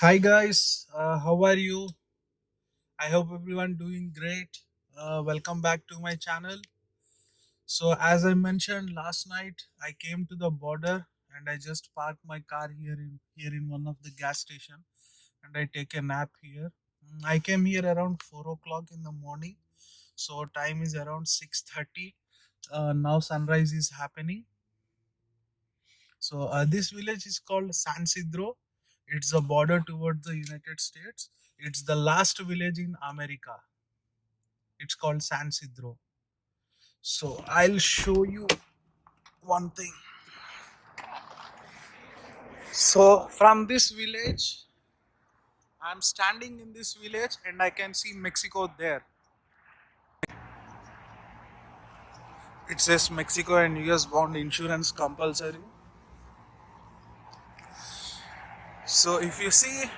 Hi guys, how are you? I hope everyone doing great. Welcome back to my channel. So as I mentioned last night, I came to the border and I just parked my car here in one of the gas station and I take a nap here. I came here around 4 o'clock in the morning, so time is around 6:30. Now sunrise is happening. So this village is called San Sidro. It's a border towards the United States. It's the last village in America. It's called San Sidro. So I'll show you one thing. So from this village, I'm standing in this village and I can see Mexico there. It says Mexico and US bound insurance compulsory. So if you see,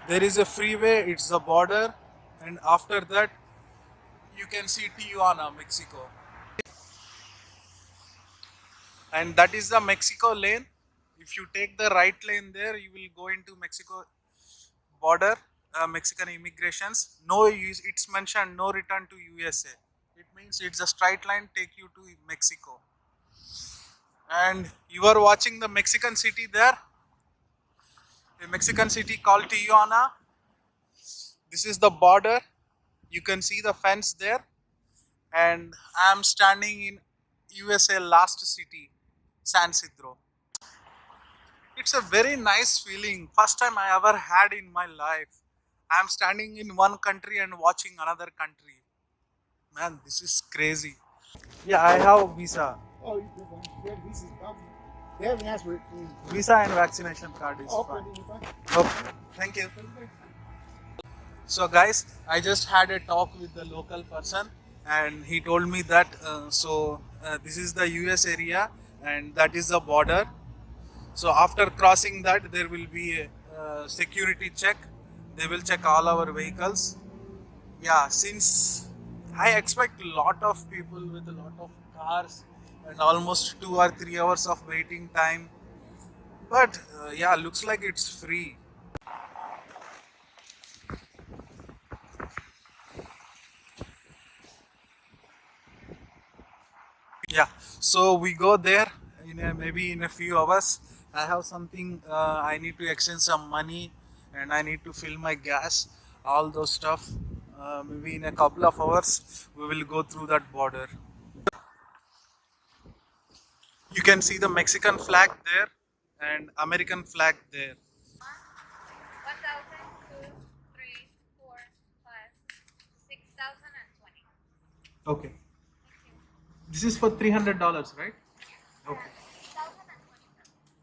there is a freeway, it's the border, and after that, you can see Tijuana, Mexico. And that is the Mexico lane. If you take the right lane there, you will go into Mexico border, Mexican immigrations. No, it's mentioned no return to USA. It means it's a straight line take you to Mexico. And you are watching the Mexican city there, a Mexican city called Tijuana. This is the border. You can see the fence there, and I am standing in USA last city, San Sidro. It's a very nice feeling. First time I ever had in my life. I'm standing in one country and watching another country. Man, this is crazy. Yeah, I have visa. Oh, you have visas. Okay. They haven't asked for it. Visa and vaccination card is Okay, fine. then you're fine. Okay, thank you. So guys, I just had a talk with the local person and he told me that this is the US area and that is the border. So after crossing that, there will be a security check. They will check all our vehicles. Yeah, since I expect a lot of people with a lot of cars and almost 2 or 3 hours of waiting time. But yeah, looks like it's free. Yeah, so we go there maybe in a few hours. I have something. I need to exchange some money, and I need to fill my gas. All those stuff. Maybe in a couple of hours, we will go through that border. You can see the Mexican flag there and American flag there. 1,000, 2, 3, 4, 5, 6,020. Okay. This is for $300, right? Okay. 1,020.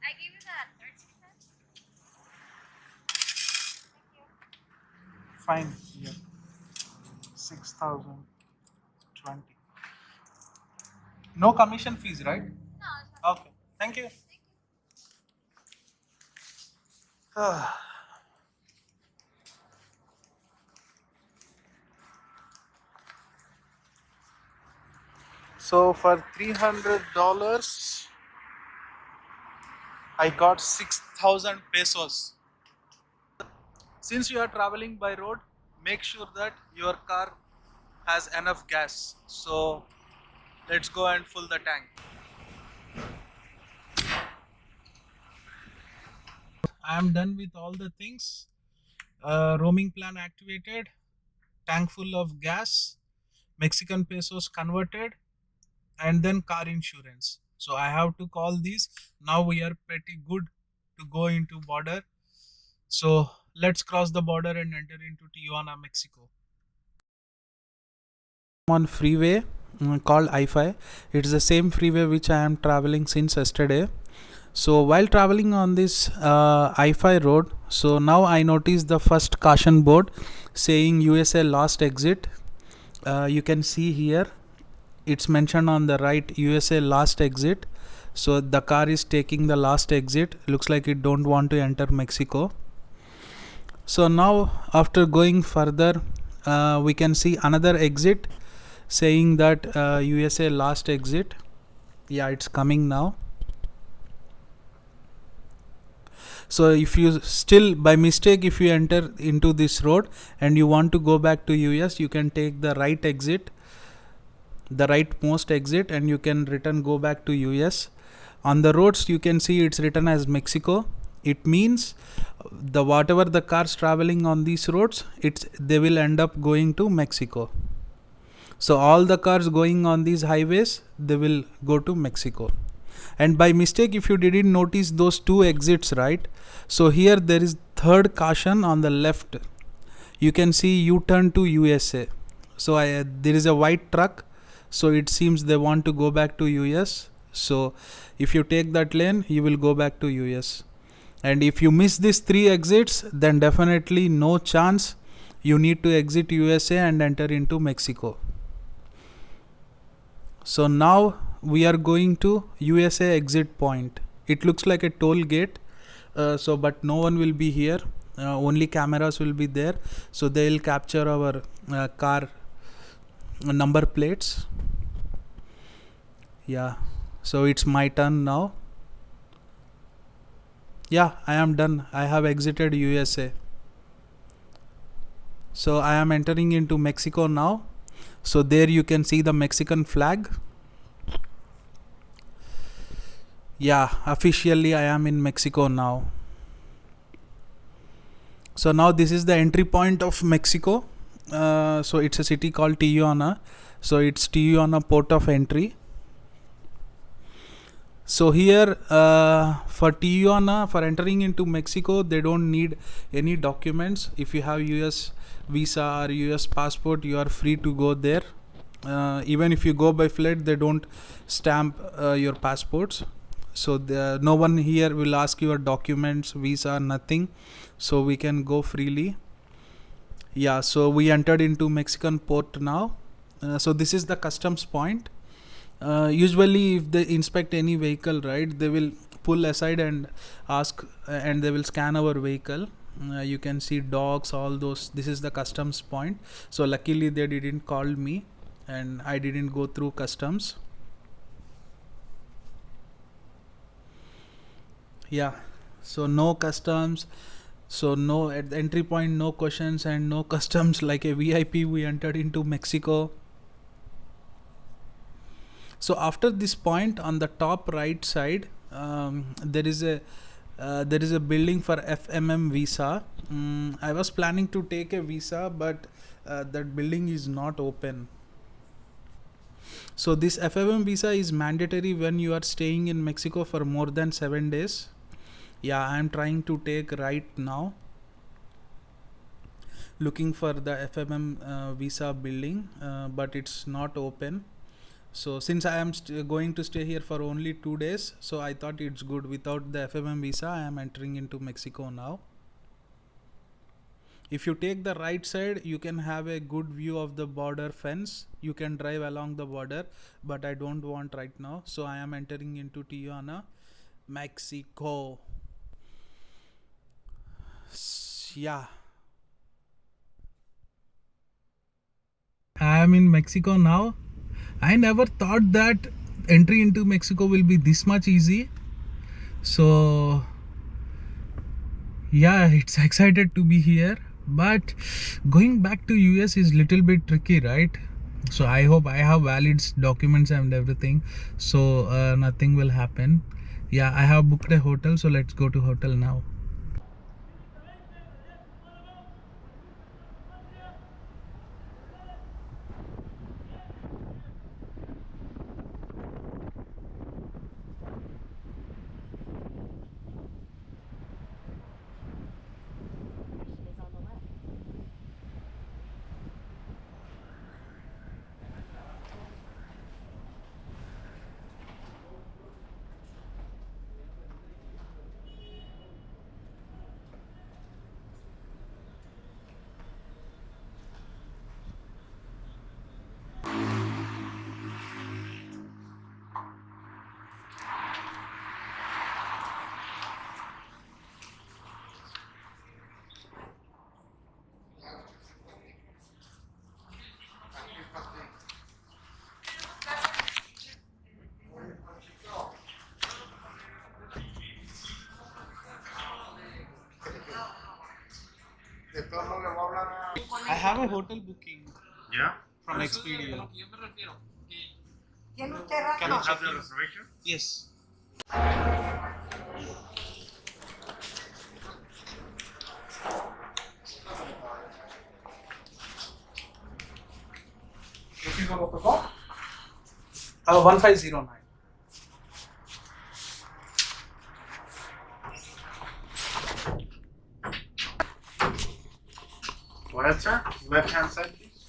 I gave you that 13 cents. Thank you. Fine. Yeah. 6,020. No commission fees, right? No, it's not. Okay. Thank you. Thank you. So for $300, I got 6,000 pesos. Since you are traveling by road, make sure that your car has enough gas. So let's go and fill the tank. I am done with all the things. Roaming plan activated, tank full of gas, Mexican pesos converted, and then car insurance. So I have to call these. Now we are pretty good to go into border. So let's cross the border and enter into Tijuana, Mexico. On freeway called I-5. It's the same freeway which I am traveling since yesterday. So while traveling on this I-5 road, so now I notice the first caution board saying USA last exit. You can see here it's mentioned on the right, USA last exit. So the car is taking the last exit. Looks like it don't want to enter Mexico. So now after going further, we can see another exit saying that USA last exit. Yeah, it's coming now. So if you still by mistake, if you enter into this road and you want to go back to US, you can take the right exit, the rightmost exit, and you can return go back to US. On the roads you can see it's written as Mexico. It means the whatever the cars traveling on these roads, they will end up going to Mexico. So all the cars going on these highways, they will go to Mexico. And by mistake, if you didn't notice those two exits, right? So here there is third caution on the left. You can see U-turn to USA. So there is a white truck. So it seems they want to go back to US. So if you take that lane, you will go back to US. And if you miss these three exits, then definitely no chance. You need to exit USA and enter into Mexico. So now we are going to USA exit point. It looks like a toll gate. But no one will be here. Only cameras will be there. So they will capture our car number plates. Yeah. So it's my turn now. Yeah, I am done. I have exited USA. So I am entering into Mexico now. So there you can see the Mexican flag. Yeah, officially I am in Mexico now. So now this is the entry point of Mexico. So it's a city called Tijuana. So it's Tijuana port of entry. So here for Tijuana, for entering into Mexico, they don't need any documents. If you have US visa or US passport, you are free to go there. Even if you go by flight, they don't stamp your passports. So no one here will ask your documents, visa, nothing. So we can go freely. Yeah, so we entered into Mexican port now. So this is the customs point. Usually if they inspect any vehicle, right, they will pull aside and ask and they will scan our vehicle. You can see dogs, all those. This is the customs point. So luckily they didn't call me and I didn't go through customs. Yeah, so no customs. So no, at the entry point, no questions and no customs. Like a VIP, we entered into Mexico. So after this point, on the top right side, there is a building for FMM visa. I was planning to take a visa, but that building is not open. So this FMM visa is mandatory when you are staying in Mexico for more than 7 days. Yeah, I am trying to take right now, looking for the FMM visa building, but it's not open. So since I am going to stay here for only 2 days, so I thought it's good. Without the FMM visa, I am entering into Mexico now. If you take the right side, you can have a good view of the border fence. You can drive along the border, but I don't want right now. So I am entering into Tijuana, Mexico. Yeah. I am in Mexico now. I never thought that entry into Mexico will be this much easy. So yeah, it's excited to be here. But going back to US is little bit tricky, right? So I hope I have valid documents and everything. So nothing will happen. Yeah, I have booked a hotel. So let's go to hotel now. De todos modos, le voy a hablar a... I have a hotel booking Yeah? from Expedia. ¿Tiene usted Can razón? I check Have the in? reservation? Yes. ¿Qué piso lo tocó? 1509. Go ahead, sir. Left hand side, please.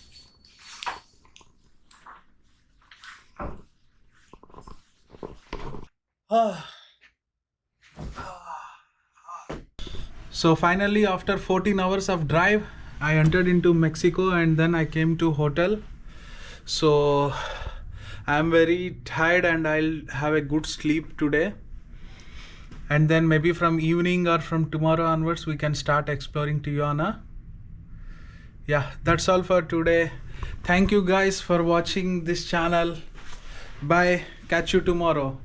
So finally, after 14 hours of drive, I entered into Mexico and then I came to hotel. So I'm very tired and I'll have a good sleep today. And then maybe from evening or from tomorrow onwards, we can start exploring Tijuana. Yeah, that's all for today. Thank you guys for watching this channel. Bye. Catch you tomorrow.